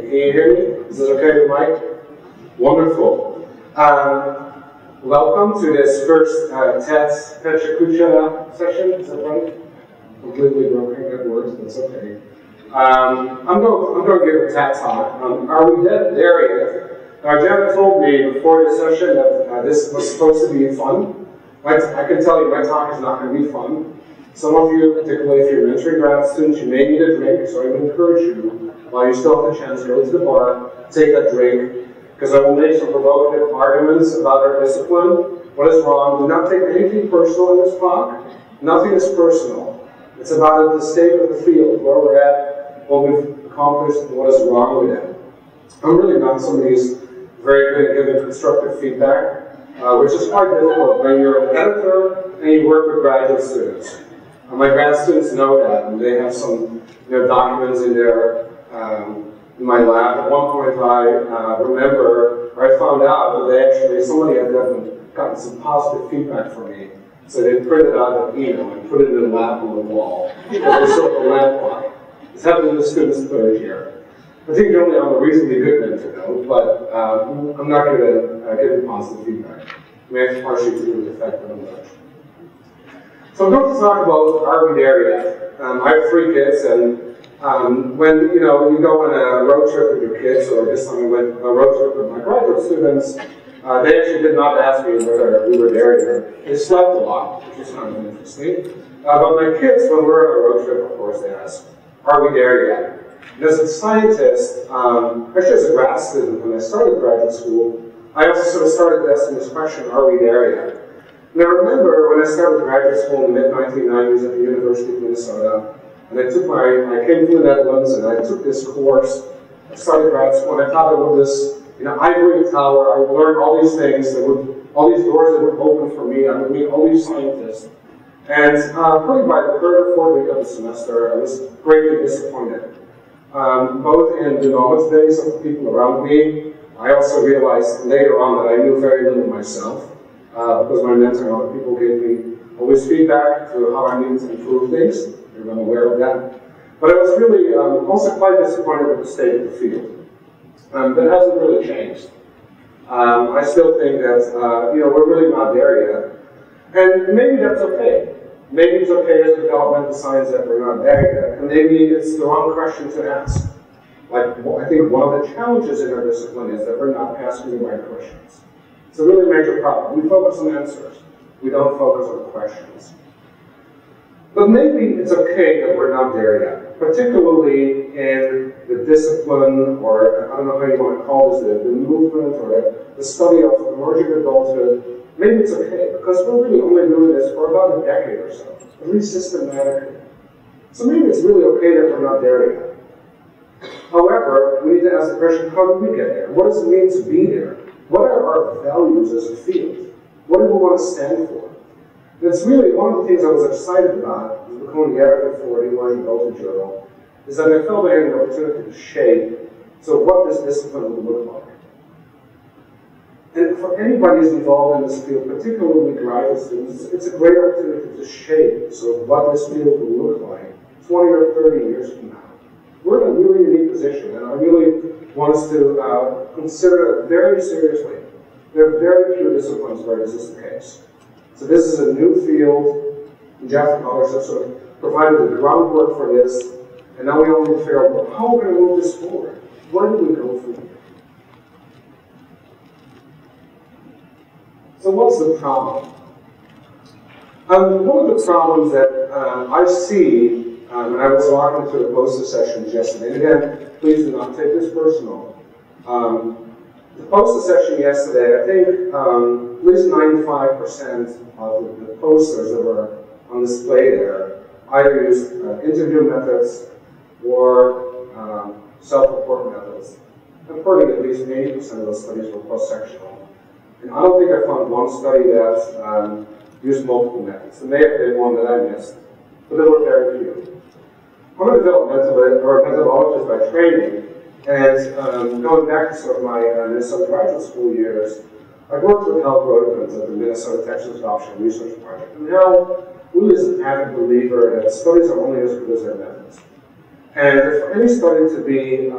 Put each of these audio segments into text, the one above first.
Can you hear me? Is this okay with Mike? Wonderful. Welcome to this first TEDx Pechakucha session. Is that right? Completely broken at words, but it's okay. I'm going to give a TED talk. Are we there yet? Now, Janet told me before the session that this was supposed to be fun. I can tell you my talk is not going to be fun. Some of you, particularly if you're mentoring grad students, you may need a drink, so I would encourage you, while you still have the chance, go to the bar, take that drink, because I will make some provocative arguments about our discipline, what is wrong. Do not take anything personal in this talk. Nothing is personal. It's about the state of the field, where we're at, what we've accomplished, and what is wrong with it. I'm really not somebody who's very good at giving constructive feedback, which is quite difficult when you're an editor and you work with graduate students. My grad students know that, and they have some documents in there in my lab. At one point I remember, or I found out that somebody had gotten some positive feedback from me. So they printed out an email and put it in a lab on the wall. Because they saw the landmark. It's happening in the student's third year. I think generally I'm a reasonably good mentor though, but I'm not good at giving positive feedback. I may have partially to do with the fact that I'm Dutch. So I'm going to talk about are we there yet? I have 3 kids, and when you go on a road trip with your kids, or this time I went on a road trip with my graduate students, they actually did not ask me whether we were there yet. They slept a lot, which is kind of interesting. But my kids, when we're on a road trip, of course, they ask, are we there yet? And as a scientist, actually as a grad student, when I started graduate school, I also sort of started asking this question, are we there yet? And I remember when I started graduate school in the mid-1990s at the University of Minnesota, and I came from the Netherlands, and I took this course. I started grad school, and I thought I would this, ivory tower. I would learn all these things, all these doors that would open for me. I would meet all these scientists. And probably by the 3rd or 4th week of the semester, I was greatly disappointed. Both in the knowledge base of the people around me. I also realized later on that I knew very little myself. Because my mentor and other people gave me always feedback to how I needed to improve things. I'm aware of that. But I was really also quite disappointed with the state of the field. That hasn't really changed. I still think that we're really not there yet. And maybe that's okay. Maybe it's okay as developmental science that we're not there yet. And maybe it's the wrong question to ask. I think one of the challenges in our discipline is that we're not asking the right questions. It's a really major problem. We focus on answers. We don't focus on questions. But maybe it's okay that we're not there yet, particularly in the discipline, or I don't know how you want to call this, the movement, or the study of emerging adulthood. Maybe it's okay, because we're really only doing this for about a decade or so, at least systematically. So maybe it's really okay that we're not there yet. However, we need to ask the question, how do we get there? What does it mean to be there? What are our values as a field? What do we want to stand for? And it's really one of the things I was excited about, becoming the editor for the Emerging Adulthood Journal, is that I felt I had an opportunity to shape what this discipline would look like. And for anybody who's involved in this field, particularly graduate students, it's a great opportunity to shape what this field will look like 20 or 30 years from now. We're in a really unique position, and I really want us to consider it very seriously. There are very few disciplines where this is the case. So this is a new field, and Jeff and others have sort of provided the groundwork for this, and now we all need to figure out, well, how are we going to move this forward? Where do we go from here? So what's the problem? One of the problems that I see, and I was walking through the poster sessions yesterday, and again, please do not take this personal. The poster session yesterday, I think at least 95% of the posters that were on display there either used interview methods or self-report methods. And probably at least 80% of those studies were cross-sectional. And I don't think I found one study that used multiple methods. There may have been one that I missed, but there were very few. I'm a methodologist by training, and going back to sort of my Minnesota graduate school years, I've worked with health rodents at the Minnesota Texas Adoption Research Project. And now, we as an avid believer that studies are only as good as their methods. And for any study to be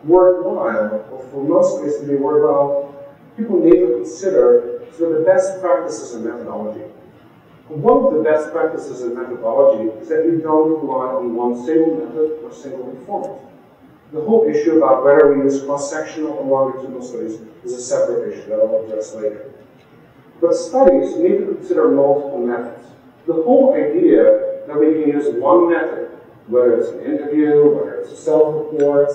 worthwhile, or for most cases to be worthwhile, people need to consider sort of the best practices in methodology. One of the best practices in methodology is that you don't rely on one single method or single format. The whole issue about whether we use cross-sectional or longitudinal studies is a separate issue that I'll address later. But studies need to consider multiple methods. The whole idea that we can use one method, whether it's an interview, whether it's a self-report,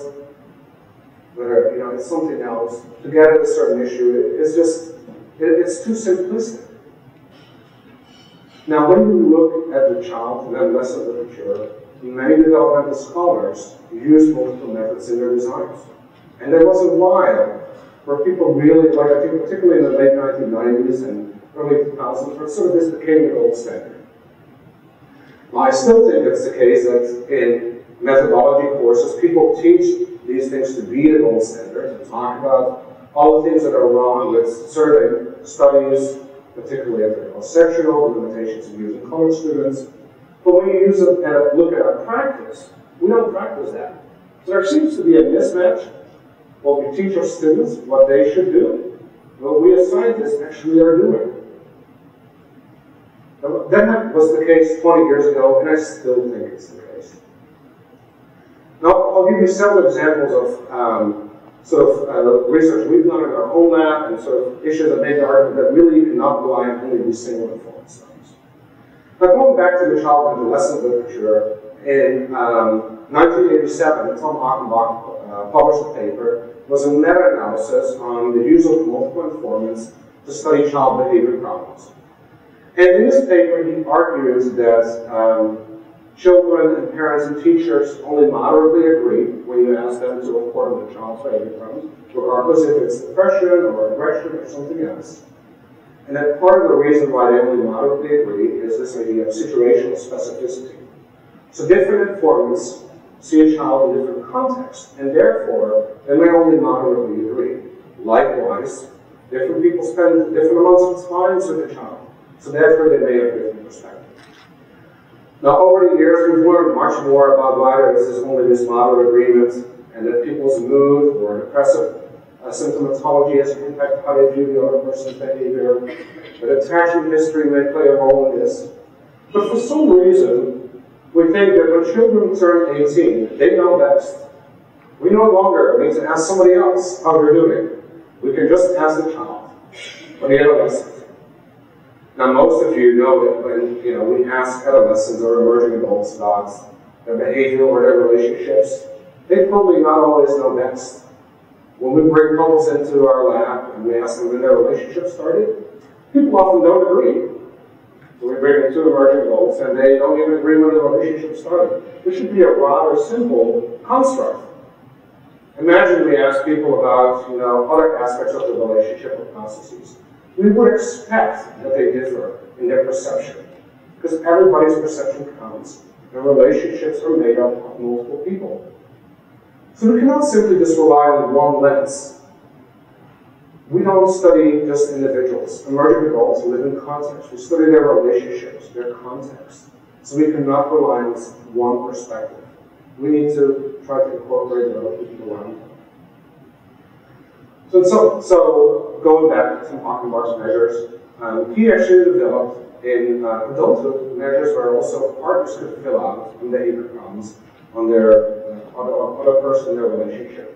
whether it's something else, to get at a certain issue, it's too simplistic. Now, when you look at the child and adolescent literature, many developmental scholars use multiple methods in their designs. And there was a while where people really, like I think particularly in the late 1990s and early 2000s, where it sort of this became the gold standard. Well, I still think it's the case that in methodology courses, people teach these things to be the gold standard, to talk about all the things that are wrong with certain studies, particularly if they're cross-sectional, the limitations of using college students. But when you use it and look at our practice, we don't practice that. So there seems to be a mismatch. What we teach our students, what they should do, what we as scientists actually are doing. That was the case 20 years ago, and I still think it's the case. Now, I'll give you several examples of research we've done in our own lab and sort of issues that make the argument that really you cannot rely on only these single informed studies. Now, going back to the child and adolescent literature, in 1987, Tom Achenbach published a paper. It was a meta-analysis on the use of multiple informants to study child behavior problems. And in this paper, he argues that children and parents and teachers only moderately agree when you ask them to report on the child's behavior problems, regardless if it's depression or aggression or something else. And that part of the reason why they only moderately agree is this idea of situational specificity. So different informants see a child in different contexts, and therefore, they may only moderately agree. Likewise, different people spend different amounts of time with the child, so therefore they may have different perspectives. Now, over the years, we've learned much more about why there is only this moderate agreement, and that people's mood or depressive symptomatology has an impact on how they view the other person's behavior, that attachment history may play a role in this. But for some reason, we think that when children turn 18, they know best. We no longer need to ask somebody else how they're doing. We can just ask the child or the adolescent. Now, most of you know that when we ask adolescents or emerging adults about their behavior or their relationships, they probably not always know best. When we bring couples into our lab and we ask them when their relationship started, people often don't agree. So we bring in two emerging adults and they don't even agree when the relationship started. This should be a rather simple construct. Imagine we ask people about other aspects of the relationship or processes. We would expect that they differ in their perception, because everybody's perception counts, and relationships are made up of multiple people. So we cannot simply just rely on one lens. We don't study just individuals. Emerging adults live in context. We study their relationships, their context. So we cannot rely on one perspective. We need to try to incorporate the other people around them. So going back to Achenbach's measures, he actually developed in adulthood measures where also partners could fill out on behavior problems on their other person in their relationship.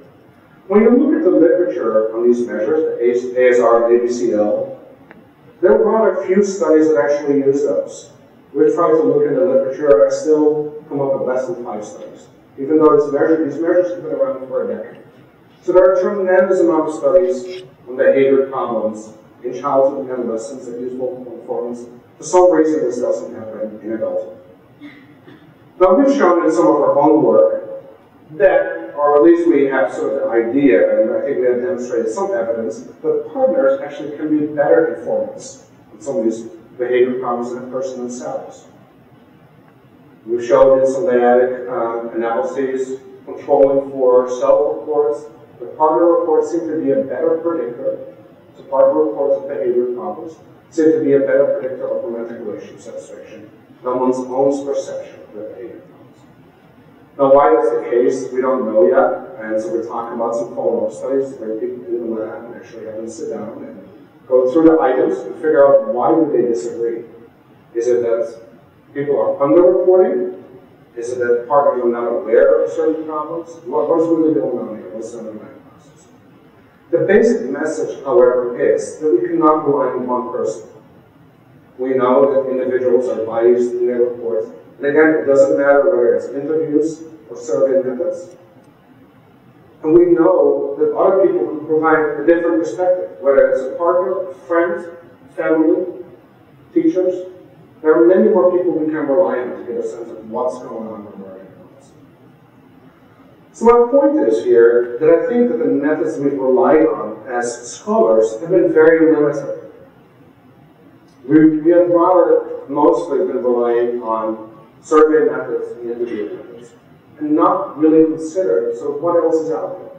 When you look at the literature on these measures, the ASR and ABCL, there are rather few studies that actually use those. We're trying to look in the literature and still come up with less than 5 studies, even though these measures have been around for a decade. So there are a tremendous amount of studies on behavior problems in childhood and adolescence that use multiple informants. For some reason, this doesn't happen in adulthood. Now, we've shown in some of our own work that, or at least we have sort of the idea, and I think we have demonstrated some evidence, that partners actually can be better informants on some of these behavior problems than a person themselves. We've shown in some dyadic analyses, controlling for self-reports, the partner reports seem to be a better predictor. So partner reports of behavior problems seem to be a better predictor of romantic relationship satisfaction than one's own perception of their behavior problems. Now, why that's the case, we don't know yet. And so we're talking about some follow-up studies where people in the lab and actually have them sit down and go through the items and figure out why do they disagree. Is it that people are underreporting? Is it that partners are not aware of certain problems? What's really going on here? What's the underlying process? The basic message, however, is that we cannot rely on one person. We know that individuals are biased in their reports. And again, it doesn't matter whether it's interviews or survey methods. And we know that other people can provide a different perspective, whether it's a partner, a friend, family, teachers. There are many more people we can rely on to get a sense of what's going on in our environments. So my point is here that I think that the methods we've relied on as scholars have been very limited. We have rather mostly been relying on survey methods and interview methods, and not really considered sort of what else is out there.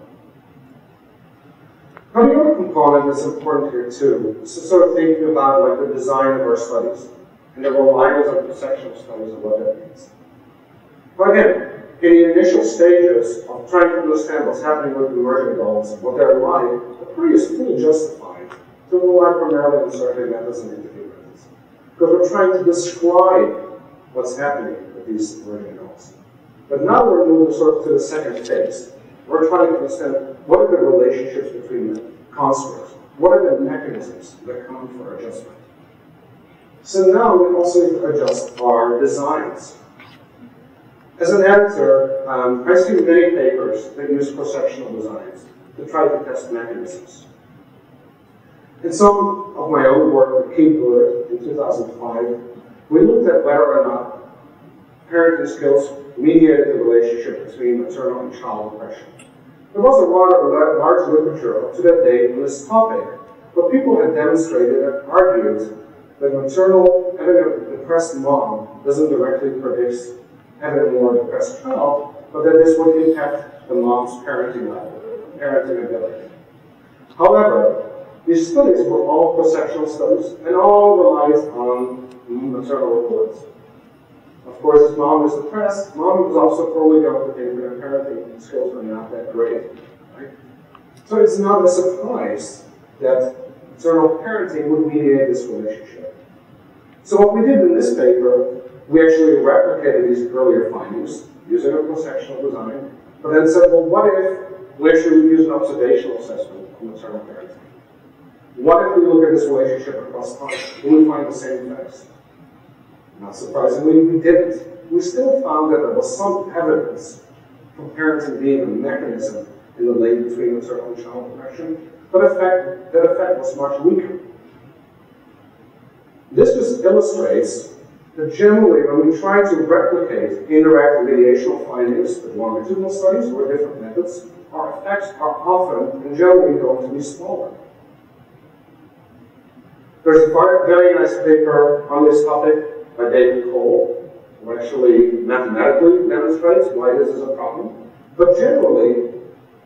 Now the other component that's important here too is to sort of thinking about like the design of our studies and the reliance on cross-sectional studies and what that means. But again, in the initial stages of trying to understand what's happening with emerging adults and what they're like, the query is fully justified to rely primarily on survey methods and interview methods. Because we're trying to describe what's happening with these emerging adults. But now we're moving sort of to the second phase. We're trying to understand what are the relationships between the constructs, what are the mechanisms that come for adjustment. So now we also need to adjust our designs. As an editor, I see many papers that use cross-sectional designs to try to test mechanisms. In some of my own work with Keith in 2005, we looked at whether or not parenting skills mediated the relationship between maternal and child depression. There was a rather large literature up to that date on this topic, but people had demonstrated and argued that having a depressed mom doesn't directly predict having a more depressed child, but that this would impact the mom's parenting level, parenting ability. However, these studies were all cross-sectional studies and all relied on maternal reports. Of course, if mom is depressed, mom is also probably going to think that her parenting skills are not that great. Right? So it's not a surprise that maternal parenting would mediate this relationship. So what we did in this paper, we actually replicated these earlier findings using a cross-sectional design, but then said, well, what if we actually use an observational assessment of maternal parenting? What if we look at this relationship across time? Do we find the same effects? Not surprisingly, we didn't. We still found that there was some evidence for parenting being a mechanism in the link between maternal and child depression, but that effect was much weaker. This just illustrates that generally when we try to replicate indirect mediational findings with longitudinal studies or different methods, our effects are often and generally going to be smaller. There's a very nice paper on this topic by David Cole, who actually mathematically demonstrates why this is a problem. But generally,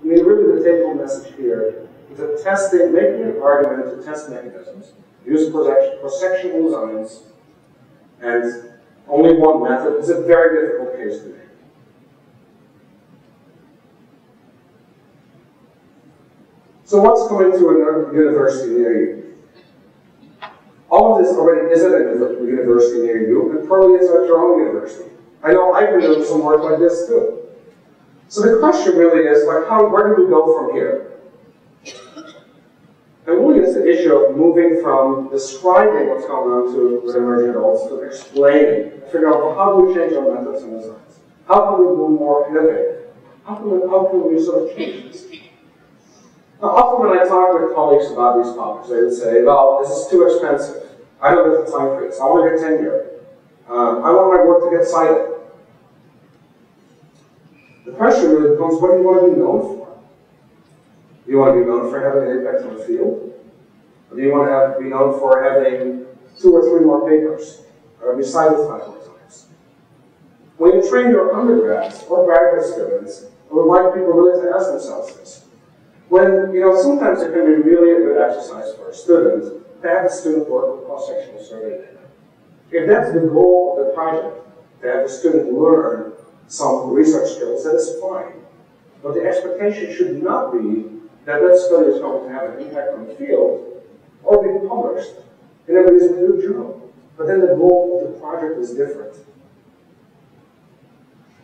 I mean, really the take-home message here is that making an argument to test mechanisms, use cross-sectional designs, and only one method is a very difficult case to make. So what's coming to a university near you? All of this already is at a university near you, and probably it's at your own university. I know I've been doing some work like this too. So the question really is, like, where do we go from here? And really it's the issue of moving from describing what's going on with emerging adults to explaining, figure out, well, how do we change our methods and designs? How can we be more innovative? How can we sort of change this? Now, often when I talk with colleagues about these topics, they would say, well, this is too expensive. I don't have the time for this. I want to get tenure. I want my work to get cited. The question really becomes, what do you want to be known for? Do you want to be known for having an impact on the field? Or do you want to be known for having 2 or 3 more papers? Or be cited 5 more times? When you train your undergrads or graduate students, I would like people really to ask themselves this. When, sometimes it can be really a good exercise for a student to have a student work with cross-sectional survey data. If that's the goal of the project, to have the student learn some research skills, that is fine. But the expectation should not be that that study is going to have an impact on the field or be published in a reasonably good journal. But then the goal of the project is different.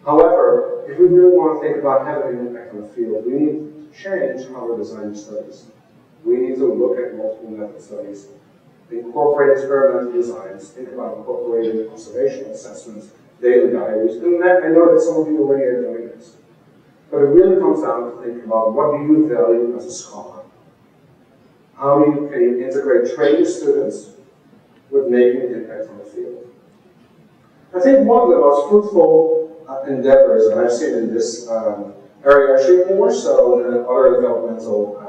However, if we really want to think about having an impact on the field, we need to change how we're designing studies. We need to look at multiple method studies, incorporate experimental designs, think about incorporating observational assessments, data diaries, and I know that some of you already are doing this. But it really comes down to thinking about what do you value as a scholar? How can you integrate training students with making an impact on the field? I think one of the most fruitful endeavors that I've seen in this area, actually more so than other developmental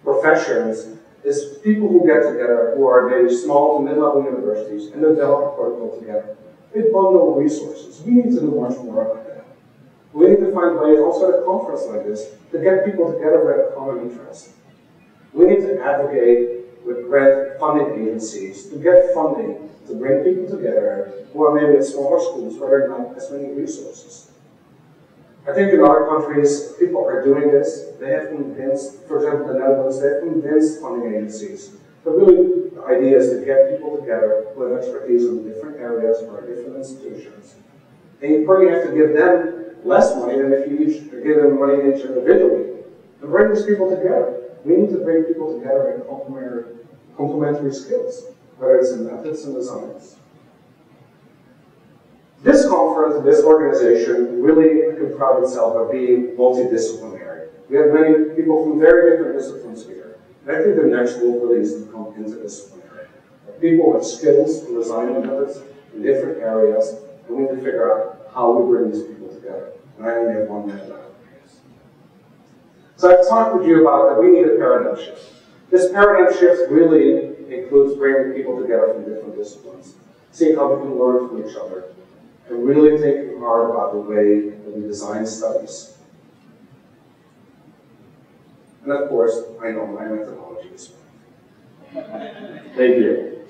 professions, is people who get together who are maybe small to mid-level universities and develop a protocol together. They bundle resources. We need to do much more about that. We need to find ways, also at a conference like this, to get people together with a common interest. We need to advocate with grant funding agencies to get funding to bring people together who are maybe at smaller schools where there are not as many resources. I think in other countries, people are doing this. They have convinced, for example, the Netherlands, they have convinced funding agencies. But really, the idea is to get people together who have expertise in different areas or different institutions. And you probably have to give them less money than if you each give them money each individually. To bring these people together, we need to bring people together in complementary skills, whether it's in methods and designs. This conference, this organization, really can pride itself by being multidisciplinary. We have many people from very different disciplines here. And I think the next move really is to become interdisciplinary. People with skills and design methods in different areas, and we need to figure out how we bring these people together. And I only have 1 minute left. So I've talked with you about that we need a paradigm shift. This paradigm shift really includes bringing people together from different disciplines, seeing how we can learn from each other, and really thinking hard about the way that we design studies. And of course, I know my methodology is. Thank you.